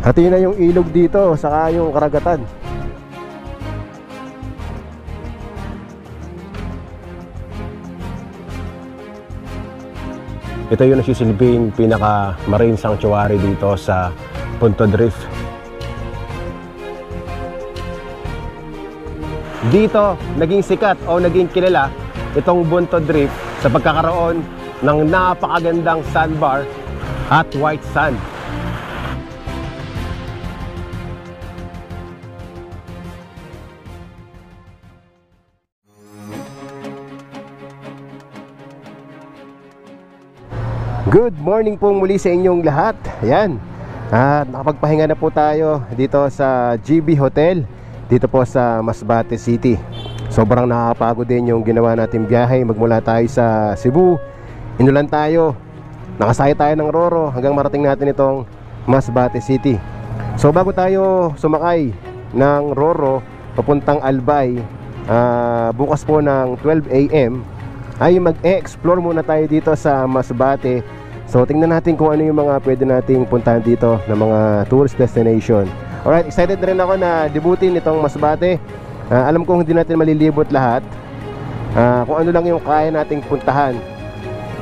Hati na yung ilog dito, saka yung karagatan. Ito yung nasisilbing pinaka marine sanctuary dito sa Puntod Reef. Dito naging sikat o naging kilala itong Puntod Reef sa pagkakaroon ng napakagandang sandbar at white sand. Good morning po muli sa inyong lahat. Ayan, at nakapagpahinga na po tayo dito sa GB Hotel dito po sa Masbate City. Sobrang nakakapagod din yung ginawa natin biyahe. Magmula tayo sa Cebu, inulan tayo, nakasakay tayo ng Roro hanggang marating natin itong Masbate City. So bago tayo sumakay ng Roro papuntang Albay, bukas po ng 12 AM ay mag-e-explore muna tayo dito sa Masbate. So tingnan natin kung ano yung mga pwede nating puntahan dito na mga tourist destination. Alright, excited na rin ako na debutin itong Masbate. Alam kong hindi natin malilibot lahat, kung ano lang yung kaya nating puntahan.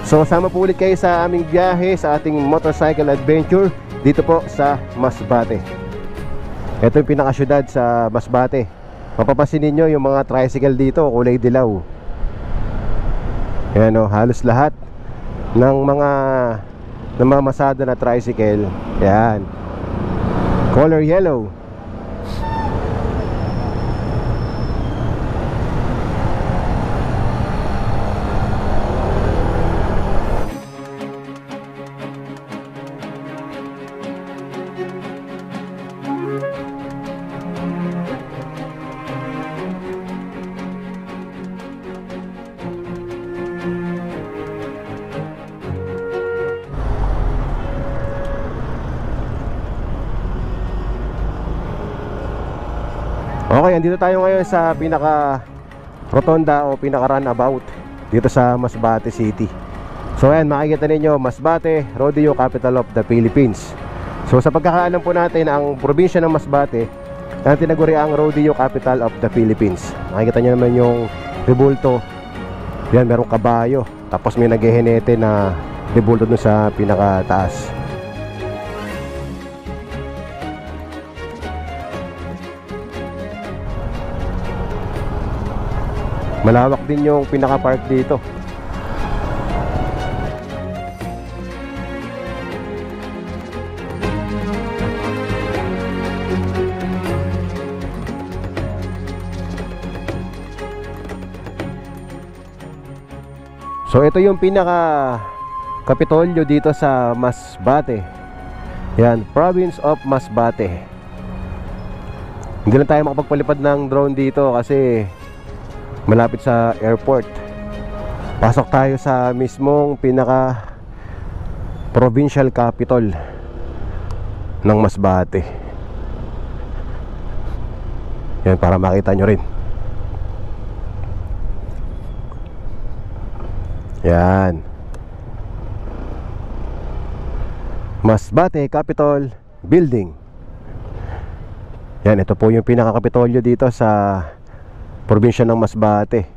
So sama po ulit kayo sa aming biyahe, sa ating motorcycle adventure dito po sa Masbate. Ito yung pinakasyudad sa Masbate. Mapapansin ninyo yung mga tricycle dito kulay dilaw. Ayan o, halos lahat ng mga namamasada na tricycle, yan, color yellow. Okay, andito tayo ngayon sa pinaka rotonda o pinaka runabout dito sa Masbate City. So ayan, makikita ninyo, Masbate, Rodeo Capital of the Philippines. So sa pagkakaalam po natin, ang probinsya ng Masbate ang tinaguri ang Rodeo Capital of the Philippines. Makikita nyo naman yung rebulto. Yan, merong kabayo, tapos may naghehenete na rebulto dun sa pinaka taas. Malawak din yung pinaka-park dito. So ito yung pinaka-kapitolyo dito sa Masbate. Yan, Province of Masbate. Hindi lang tayo makapagpalipad ng drone dito kasi malapit sa airport. Pasok tayo sa mismong pinaka provincial capital ng Masbate. Yan, para makita nyo rin. Yan, Masbate Capitol Building. Yan, ito po yung pinaka-kapitolyo dito sa probinsya ng Masbate.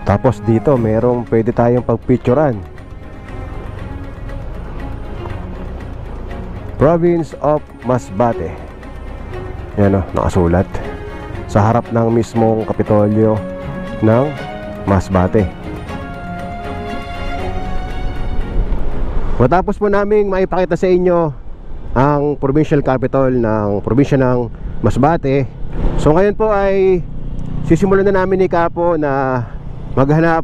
Tapos dito merong pwede tayong pagpicturean. Province of Masbate. Yan o, nakasulat sa harap ng mismong kapitolyo ng Masbate. Matapos po naming maipakita sa inyo ang provincial capital ng probinsya ng Masbate, so ngayon po ay sisimulan na namin ni Kapo na maghanap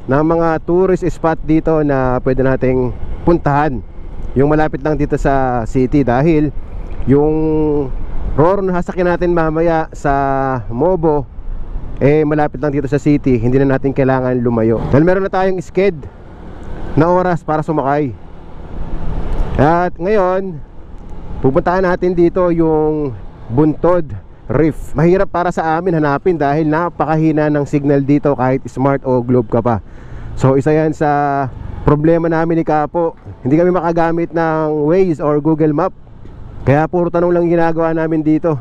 ng mga tourist spot dito na pwede nating puntahan, yung malapit lang dito sa city. Dahil yung Roro na sasakyan natin mamaya sa Mobo eh malapit lang dito sa city, hindi na natin kailangan lumayo. Dahil meron na tayong sked na oras para sumakay. At ngayon, pupuntahan natin dito yung Buntod Reef. Mahirap para sa amin hanapin dahil napakahina ng signal dito kahit smart o globe ka pa. So isa yan sa problema namin ni Kapo. Hindi kami makagamit ng Waze or Google Map. Kaya puro tanong lang ginagawa namin dito.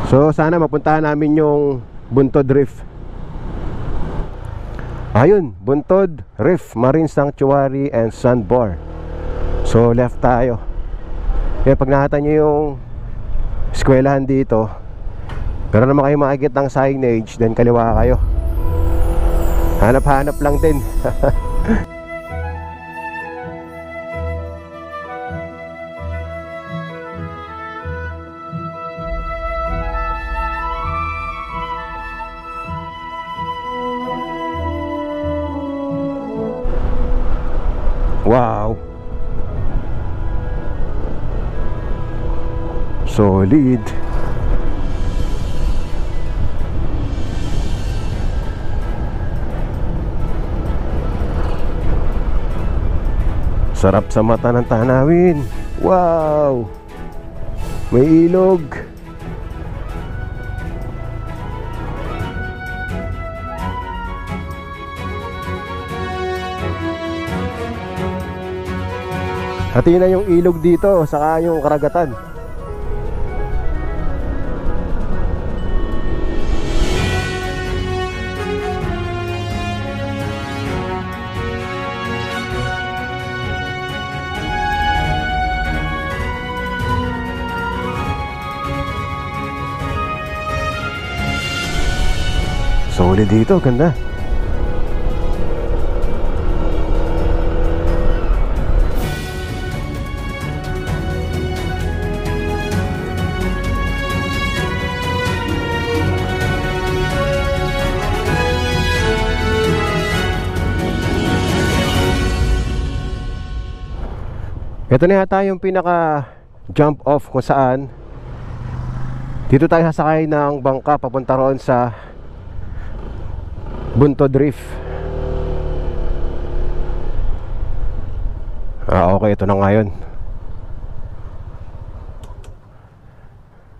So sana mapuntahan namin yung Buntod Reef. Ayun, Buntod Reef Marine Sanctuary and Sandbar. So left tayo. Kaya pag nakita nyo yung eskwelahan dito, pero naman kayo makikita ng signage, then kaliwa kayo. Hanap-hanap lang din. Wow, solid. Sarap sa mata ng tanawin. Wow, may ilog. Hati na yung ilog dito, saka yung karagatan. Solid dito, ganda. Ito na yata yung pinaka jump off kung saan dito tayo sasakay ng bangka papunta roon sa Buntod Reef. Okay, ito na ngayon.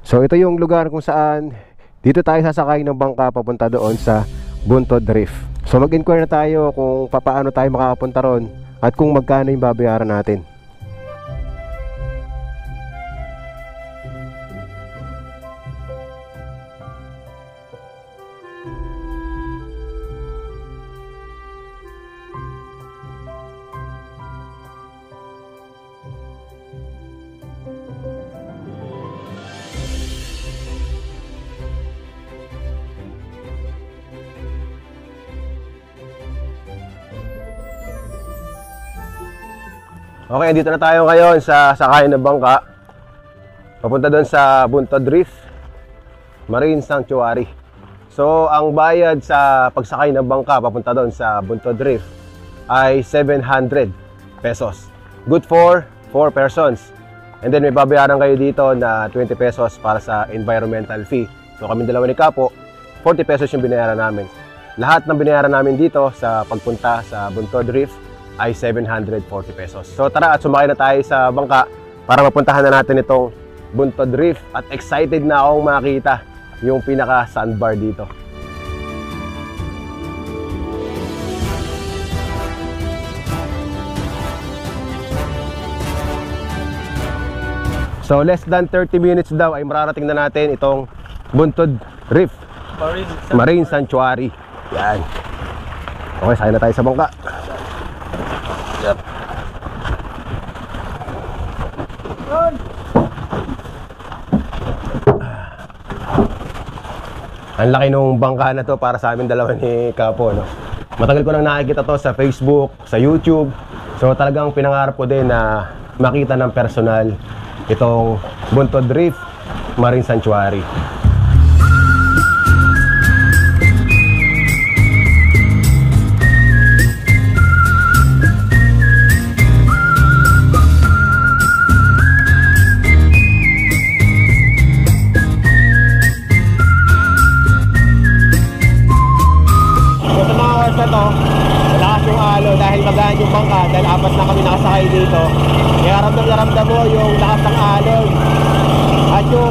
So ito yung lugar kung saan dito tayo sasakay ng bangka papunta doon sa Buntod Reef. So mag-inquire na tayo kung paano tayo makakapunta roon at kung magkano yung babayaran natin. Okay, dito na tayo ngayon sa sakayan ng bangka papunta doon sa Buntod Reef Marine Sanctuary. So, ang bayad sa pagsakay ng bangka papunta doon sa Buntod Reef ay 700 pesos. Good for 4 persons. And then may babayaran kayo dito na 20 pesos para sa environmental fee. So, kami dalawa ni Kapo, 40 pesos yung binayaran namin. Lahat ng binayaran namin dito sa pagpunta sa Buntod Reef ay 740 pesos. So tara at sumakay na tayo sa bangka para mapuntahan na natin itong Buntod Reef. At excited na akong makita yung pinaka sandbar dito. So less than 30 minutes daw ay mararating na natin itong Buntod Reef Marine Sanctuary. Yan. Okay, sakay na tayo sa bangka. Yep. Ang laki nung bangka na to para sa amin dalawa ni Kapo, no? Matagal ko nang nakikita to sa Facebook, sa YouTube. So talagang pinangarap ko din na makita ng personal itong Buntod Reef Marine Sanctuary.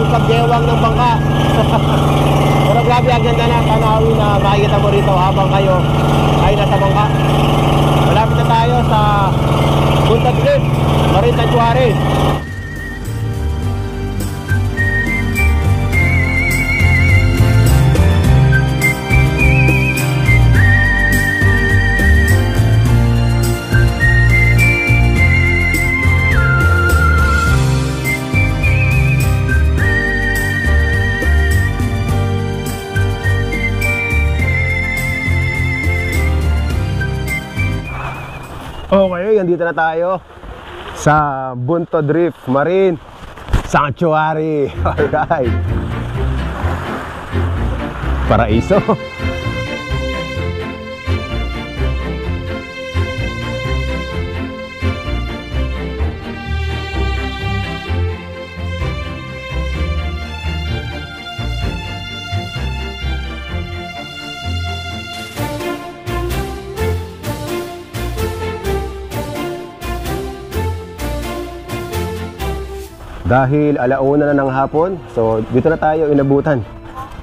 paggewang ng bangka. Pero grabe, ang ganda na tanawin na makikita mo rito habang kayo ay nasa bangka. Malapit na tayo sa Buntot Drift, Marine Sanctuary. Okay, andito na tayo sa Buntot Drift Marine Sanctuary. Alright, paraiso. Dahil alauna na ng hapon, so dito na tayo inabutan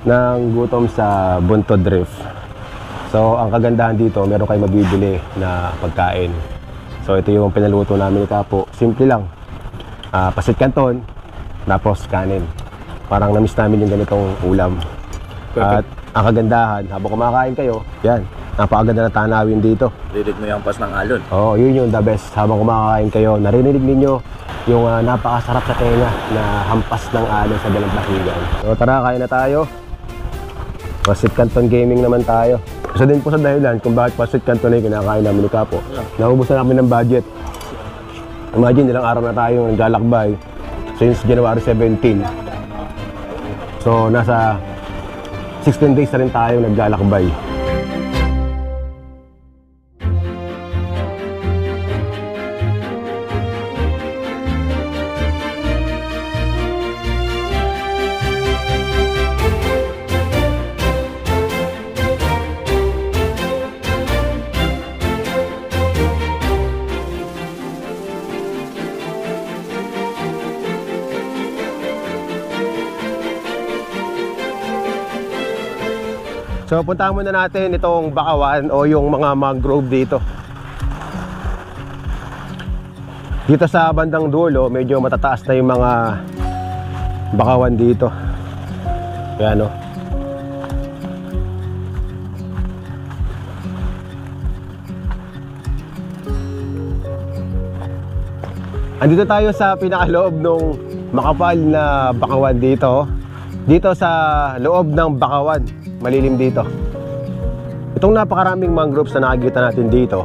ng gutom sa Buntot Drift. So ang kagandahan dito, meron kayo mabibili na pagkain. So ito yung pinaluto namin ni Kapo. Simple lang, pasit canton, tapos kanin. Parang namiss namin yung ganitong ulam. Perfect. At ang kagandahan, habang kumakain kayo, yan, napakaganda na tanawin dito. Rinig mo yung hampas ng alon. Oo, yun yung the best. Habang kumakain kayo, naririnig ninyo yung napakasarap sa tenga na hampas ng alon sa dalampasigan. So tara, kain na tayo. Pasit Canton Gaming naman tayo. Isa din po sa dahilan kung bakit Pasit Canton ay kinakain namin ni Kapo. Naubos na namin ng budget. Imagine, ilang araw na tayo naglalakbay since January 17. So nasa 16 days na rin tayo naglalakbay. So puntahan muna natin itong bakawan o yung mga mangrove dito. Dito sa bandang dulo, medyo matataas na yung mga bakawan dito. Yan o. Andito tayo sa pinakaloob ng makapal na bakawan dito. Dito sa loob ng bakawan, malilim dito. Itong napakaraming mangroves na nakikita natin dito,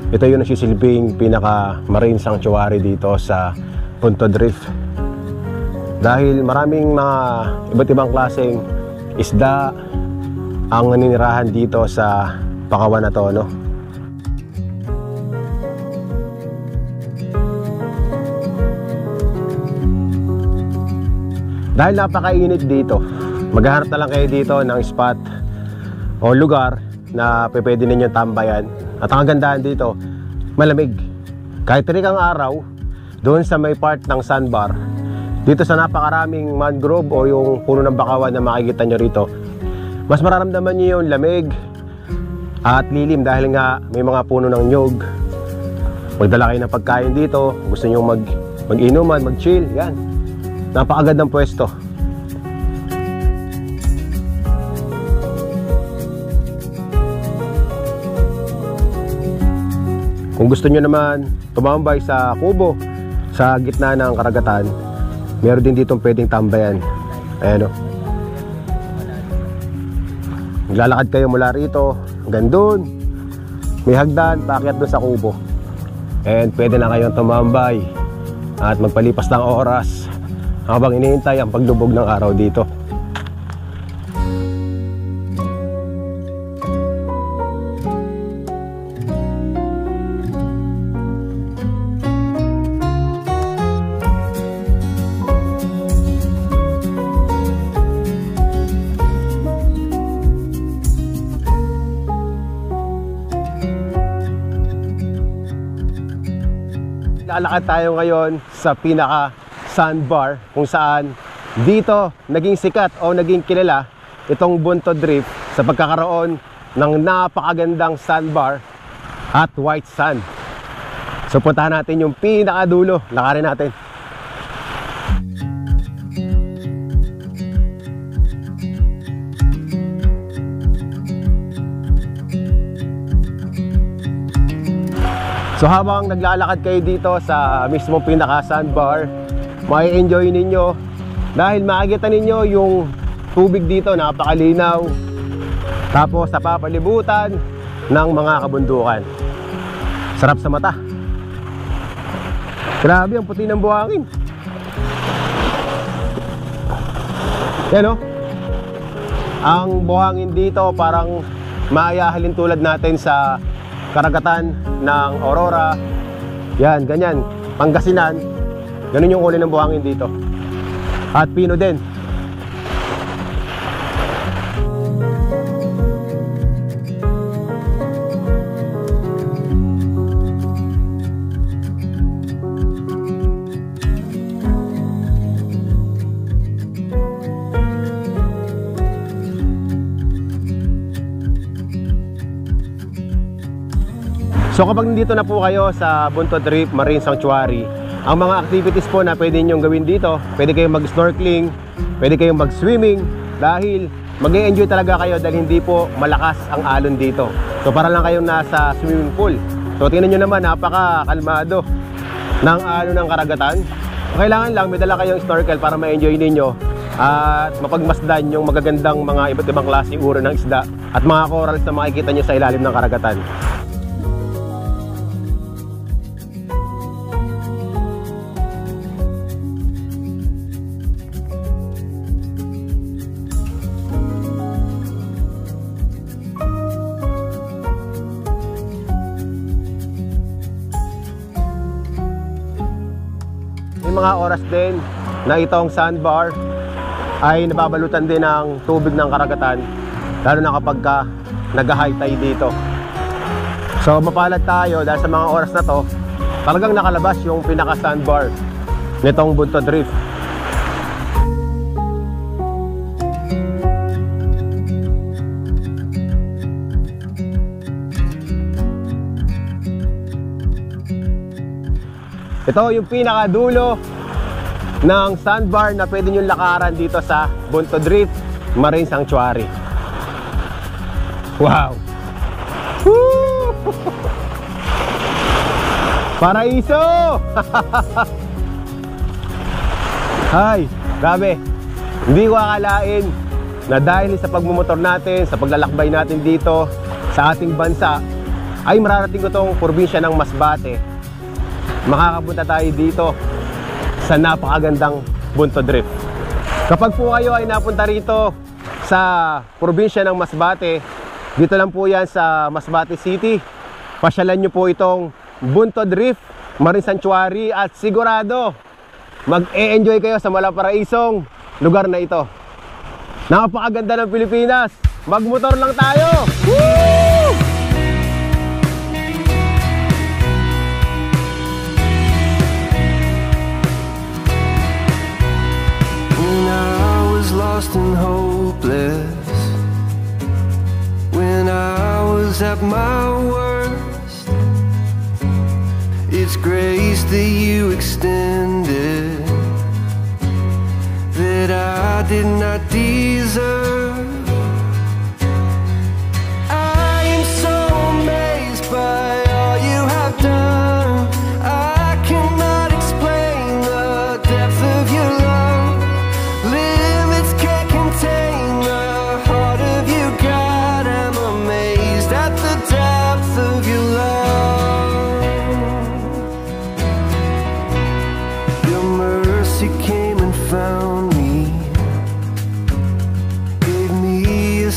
ito yung nasisilbing pinaka marine sanctuary dito sa Buntot Drift. Dahil maraming mga iba't ibang klaseng isda ang naninirahan dito sa bakawan na to, no? Dahil napakainit dito, maghahanap na lang kayo dito ng spot o lugar na pwede ninyong tambayan. At ang kagandahan dito, malamig. Kahit tirik ang araw, doon sa may part ng sandbar, dito sa napakaraming mangrove o yung puno ng bakawan na makikita nyo rito, mas mararamdaman nyo yung lamig at lilim dahil nga may mga puno ng nyog. Magdala kayo ng pagkain dito, gusto nyo mag-inuman, mag-chill, yan. Napakagad ng pwesto. Kung gusto nyo naman tumambay sa kubo sa gitna ng karagatan, meron din ditong pwedeng tambayan. Ayan o. Maglalakad kayo mula rito hanggang doon. May hagdan, paakyat doon sa kubo. And pwede na kayong tumambay at magpalipas ng oras habang inihintay ang paglubog ng araw dito. Lalakad tayo ngayon sa pinaka sandbar kung saan dito naging sikat o naging kilala itong Bunto Drift sa pagkakaroon ng napakagandang sandbar at white sand. So puntahan natin yung pinakadulo, lakarin natin. So habang naglalakad kayo dito sa mismong pinaka sandbar, may enjoy ninyo dahil makikita ninyo yung tubig dito, napakalinaw. Tapos sa papalibutan ng mga kabundukan. Sarap sa mata. Grabe ang puti ng buhangin. Yan o. Ang buhangin dito parang maayahalin tulad natin sa karagatan ng Aurora. Yan, ganyan. Pangasinan. Ganun yung kulay ng buhangin dito. At pino din. So kapag nandito na po kayo sa Bunto Drift Marine Sanctuary, ang mga activities po na pwede nyo gawin dito, pwede kayong mag-snorkeling, pwede kayong mag-swimming, dahil mag-e-enjoy talaga kayo dahil hindi po malakas ang alon dito. So para lang kayong nasa swimming pool. So tingnan nyo naman, napaka-kalmado ng alon ng karagatan. Kailangan lang may dala kayong snorkel para ma-enjoy ninyo at mapagmasdan yung magagandang mga iba't ibang klaseng uri ng isda at mga corals na makikita nyo sa ilalim ng karagatan. Mga oras din na itong sandbar ay nababalutan din ng tubig ng karagatan, lalo na kapag nag-high tide dito. So mapalad tayo dahil sa mga oras na to talagang nakalabas yung pinaka sandbar nitong Bunto Drift. Ito yung pinakadulo ng sandbar na pwede nyo lakaran dito sa Bunto Drift Marine Sanctuary. Wow! Woo! Paraiso! Ay, grabe. Hindi ko akalain na dahil sa pagmumotor natin, sa paglalakbay natin dito sa ating bansa, ay mararating ko tong probinsya ng Masbate. Makakapunta tayo dito sa napakagandang Bunto Drift. Kapag po kayo ay napunta rito sa probinsya ng Masbate, dito lang po yan sa Masbate City, pasyalan nyo po itong Bunto Drift Marine Sanctuary at sigurado mag-e-enjoy kayo sa malaparaisong lugar na ito. Napakaganda ng Pilipinas. Magmotor lang tayo. Woo! Lost and hopeless, when I was at my worst, it's grace that you extended that I did not deserve. I am so amazed by all you have done. I cannot explain the depth of your love.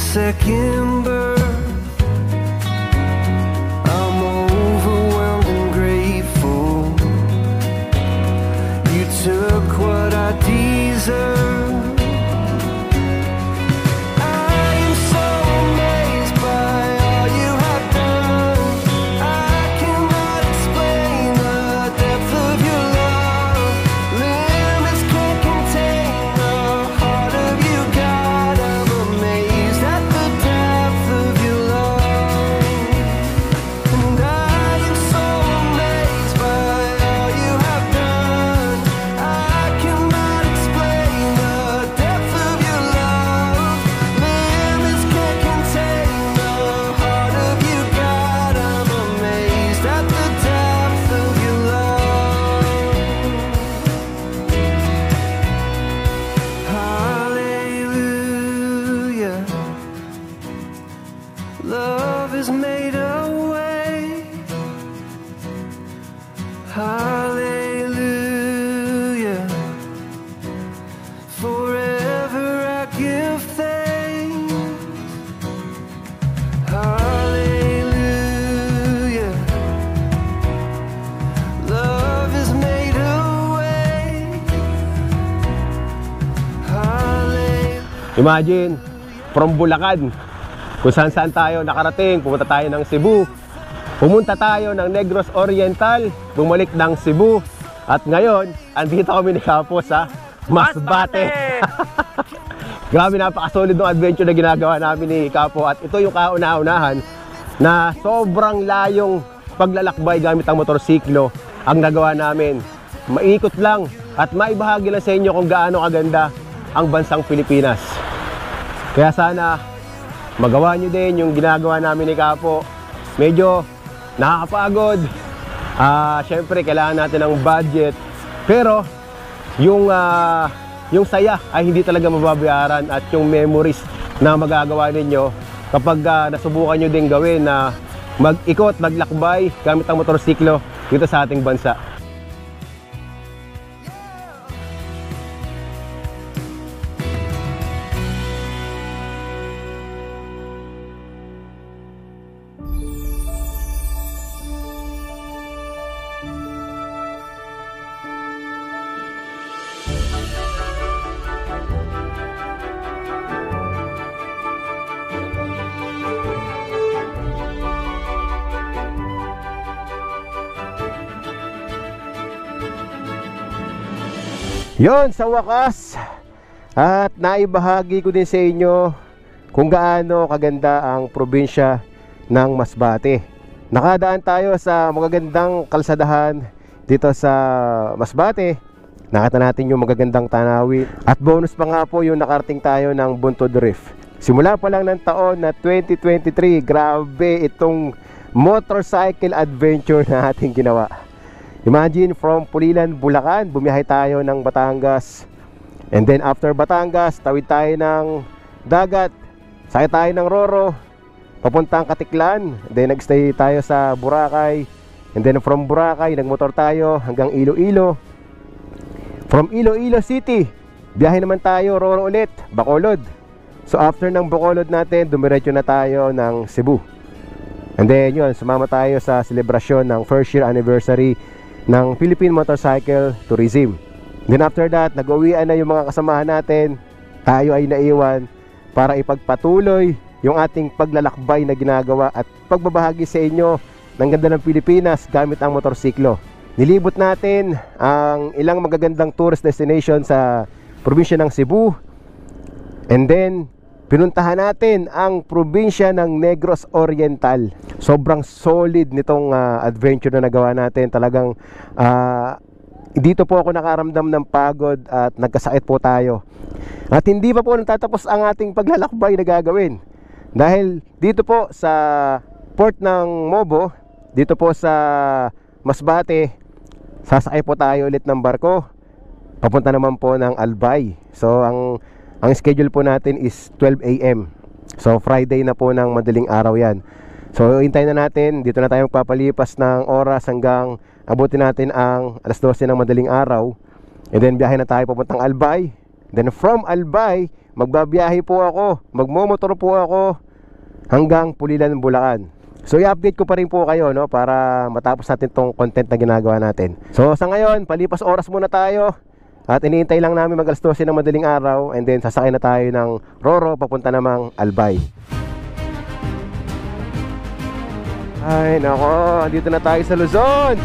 Second birth, I'm overwhelmed and grateful. You took what I deserve. Limits can't contain the Imagine, from Bulacan, kung saan tayo nakarating, pumunta tayo ng Cebu, pumunta tayo ng Negros Oriental, bumalik ng Cebu, at ngayon, andito kami ni Kapo sa Masbate. Grabe, napakasolid ng adventure na ginagawa namin ni Kapo, at ito yung kauna-unahan na sobrang layong paglalakbay gamit ang motorsiklo ang nagawa namin. Maikot lang at maibahagi lang sa inyo kung gaano kaganda ang bansang Pilipinas. Kaya sana magawa nyo din yung ginagawa namin ni Kapo. Medyo nakakapagod. Syempre kailangan natin ng budget. Pero yung saya ay hindi talaga mababayaran, at yung memories na magagawa ninyo kapag nasubukan nyo din gawin na mag-ikot, maglakbay gamit ang motorsiklo dito sa ating bansa. Yon, sa wakas, at naibahagi ko din sa inyo kung gaano kaganda ang probinsya ng Masbate. Nakadaan tayo sa magagandang kalsadahan dito sa Masbate. Nakita natin yung magagandang tanawin, at bonus pa nga po yung nakarating tayo ng Buntod Reef. Simula pa lang ng taon na 2023, grabe itong motorcycle adventure na ating ginawa. Imagine, from Pulilan, Bulacan, bumiyahe tayo ng Batangas. And then after Batangas, tawid tayo ng dagat, sakay tayo ng Roro, papuntang Katiklan. Then nagstay tayo sa Boracay. And then from Boracay, nagmotor tayo hanggang Iloilo. From Iloilo City, biyahe naman tayo Roro ulit, Bacolod. So after ng Bacolod natin, dumiretso na tayo ng Cebu. And then yun, sumama tayo sa selebrasyon ng first year anniversary ng Philippine Motorcycle Tourism. Then after that, nag-uwian na yung mga kasamahan natin. Tayo ay naiwan para ipagpatuloy yung ating paglalakbay na ginagawa at pagbabahagi sa inyo ng ganda ng Pilipinas gamit ang motorsiklo. Nilibot natin ang ilang magagandang tourist destination sa probinsya ng Cebu. And then pinuntahan natin ang probinsya ng Negros Oriental. Sobrang solid nitong adventure na nagawa natin. Talagang dito po ako nakaramdam ng pagod at nagkasakit po tayo. At hindi pa po natatapos ang ating paglalakbay na gagawin. Dahil dito po sa port ng Mobo, dito po sa Masbate, sasakay po tayo ulit ng barko. Papunta naman po ng Albay. So ang schedule po natin is 12 AM. So Friday na po ng madaling araw yan. So hintayin na natin, dito na tayo magpapalipas ng oras hanggang abutin natin ang alas 12 ng madaling araw. And then biyahe na tayo papuntang Albay. Then from Albay, magbabiyahe po ako, magmomotor po ako hanggang Pulilan, Bulacan. So i-update ko pa rin po kayo, no, para matapos natin tong content na ginagawa natin. So sa ngayon, palipas oras muna tayo. At iniintay lang namin mag alas 12 ng madaling araw. And then sasakay na tayo ng Roro papunta namang Albay. Ay nako, andito na tayo sa Luzon.